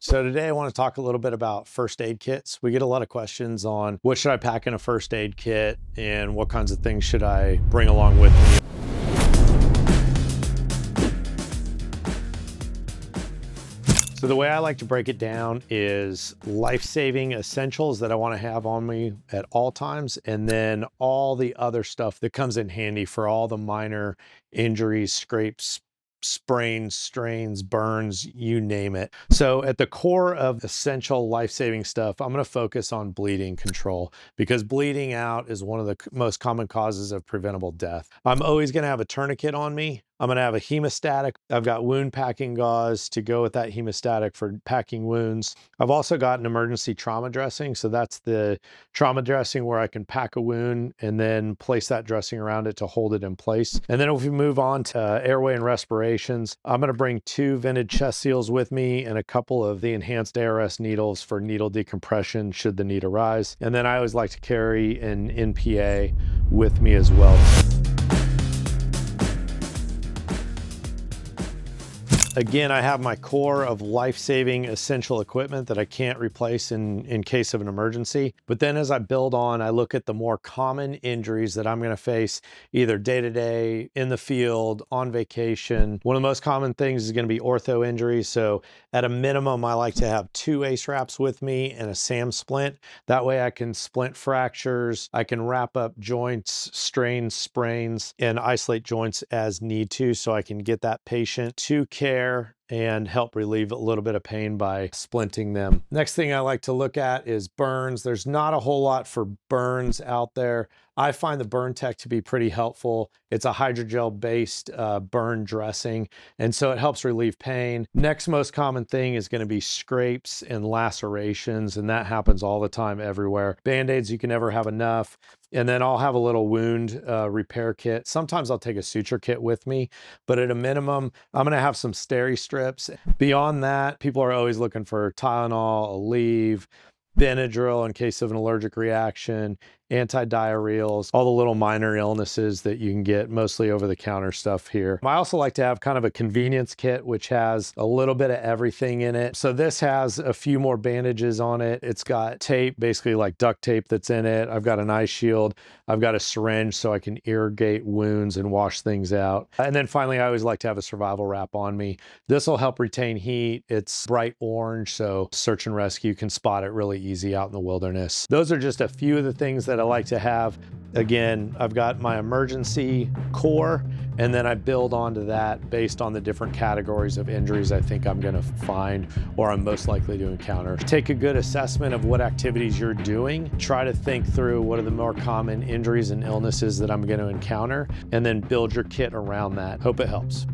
So today I want to talk a little bit about first aid kits. We get a lot of questions on what should I pack in a first aid kit and what kinds of things should I bring along with me. So the way I like to break it down is life-saving essentials that I want to have on me at all times, and then all the other stuff that comes in handy for all the minor injuries, scrapes, sprains, strains, burns, you name it. So at the core of essential life-saving stuff, I'm going to focus on bleeding control because bleeding out is one of the most common causes of preventable death. I'm always going to have a tourniquet on me. I'm going to have a hemostatic. I've got wound packing gauze to go with that hemostatic for packing wounds. I've also got an emergency trauma dressing. So that's the trauma dressing where I can pack a wound and then place that dressing around it to hold it in place. And then if we move on to airway and respirations, I'm going to bring 2 vented chest seals with me and a couple of the enhanced ARS needles for needle decompression should the need arise. And then I always like to carry an NPA with me as well. Again, I have my core of life-saving essential equipment that I can't replace in case of an emergency. But then as I build on, I look at the more common injuries that I'm going to face either day-to-day, in the field, on vacation. One of the most common things is going to be ortho injuries. So at a minimum, I like to have 2 ACE wraps with me and a SAM splint. That way I can splint fractures. I can wrap up joints, strains, sprains, and isolate joints as need to so I can get that patient to care and help relieve a little bit of pain by splinting them. Next thing I like to look at is burns. There's not a whole lot for burns out there. I find the Burn Tech to be pretty helpful. It's a hydrogel based burn dressing, and so it helps relieve pain. Next most common thing is going to be scrapes and lacerations, and that happens all the time everywhere. Band-aids, you can never have enough. And then I'll have a little wound repair kit. Sometimes I'll take a suture kit with me, but at a minimum, I'm going to have some steri strips. Beyond that, people are always looking for Tylenol, Aleve, Benadryl in case of an allergic reaction, antidiarrheals, all the little minor illnesses that you can get, mostly over-the-counter stuff here. I also like to have kind of a convenience kit, which has a little bit of everything in it. So this has a few more bandages on it. It's got tape, basically like duct tape that's in it. I've got an eye shield. I've got a syringe so I can irrigate wounds and wash things out. And then finally, I always like to have a survival wrap on me. This will help retain heat. It's bright orange, so search and rescue can spot it really easy out in the wilderness. Those are just a few of the things that I like to have. Again, I've got my emergency core, and then I build onto that based on the different categories of injuries I think I'm going to find or I'm most likely to encounter. Take a good assessment of what activities you're doing. Try to think through what are the more common injuries and illnesses that I'm going to encounter, and then build your kit around that. Hope it helps.